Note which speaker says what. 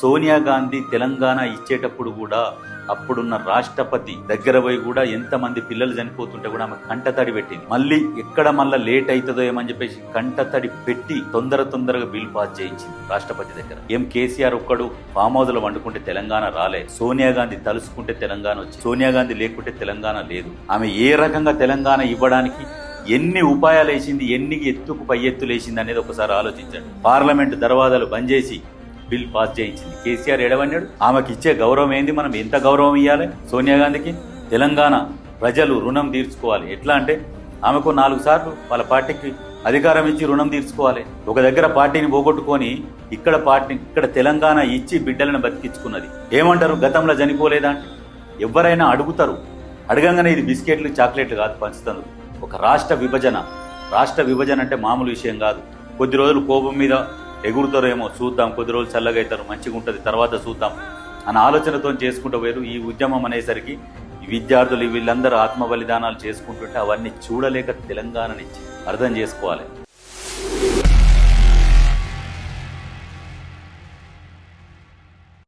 Speaker 1: సోనియా గాంధీ తెలంగాణ ఇచ్చేటప్పుడు కూడా అప్పుడున్న రాష్ట్రపతి దగ్గర పోయి కూడా ఎంతమంది పిల్లలు చనిపోతుంటే కూడా ఆమె కంటతడి పెట్టింది. మళ్ళీ ఎక్కడ మళ్ళీ లేట్ అవుతుందో ఏమని చెప్పేసి కంటతడి పెట్టి తొందరగా బిల్ పాస్ చేయించింది రాష్ట్రపతి దగ్గర. ఏం కేసీఆర్ ఒక్కడు ఫామ్ హౌస్ లో వండుకుంటే తెలంగాణ రాలే, సోనియా గాంధీ తలుసుకుంటే తెలంగాణ వచ్చింది. సోనియా గాంధీ లేకుంటే తెలంగాణ లేదు. ఆమె ఏ రకంగా తెలంగాణ ఇవ్వడానికి ఎన్ని ఉపాయాలు వేసింది, ఎన్ని ఎత్తుకు పై ఎత్తులు వేసింది అనేది ఒకసారి ఆలోచించండి. పార్లమెంటు దర్వాజాలు బంద్ చేసి బిల్ పాస్ చేయించింది. కేసీఆర్ ఎడవన్నాడు. ఆమెకి ఇచ్చే గౌరవం ఏంది? మనం ఎంత గౌరవం ఇవ్వాలి సోనియా గాంధీకి? తెలంగాణ ప్రజలు రుణం తీర్చుకోవాలి. ఎట్లా అంటే ఆమెకు 4 సార్లు వాళ్ళ పార్టీకి అధికారం ఇచ్చి రుణం తీర్చుకోవాలి. ఒక దగ్గర పార్టీని పోగొట్టుకొని ఇక్కడ తెలంగాణ ఇచ్చి బిడ్డలను బతికించుకున్నది. ఏమంటారు? గతంలో చనిపోలేదా? ఎవరైనా అడుగుతారు. అడగంగానే ఇది బిస్కెట్లు చాక్లెట్లు కాదు పంచుతుంది. ఒక రాష్ట్ర విభజన అంటే మామూలు విషయం కాదు. కొద్ది రోజులు కోపం మీద ఎగురుతారేమో చూద్దాం, కొద్ది రోజులు చల్లగా అవుతారు, మంచిగా ఉంటుంది, తర్వాత చూద్దాం అన్న ఆలోచనతో చేసుకుంటూ పోయారు. ఈ ఉద్యమం అనేసరికి విద్యార్థులు వీళ్ళందరూ ఆత్మ బలిదానాలు చేసుకుంటుంటే అవన్నీ చూడలేక తెలంగాణనిచ్చి అర్థం చేసుకోవాలి.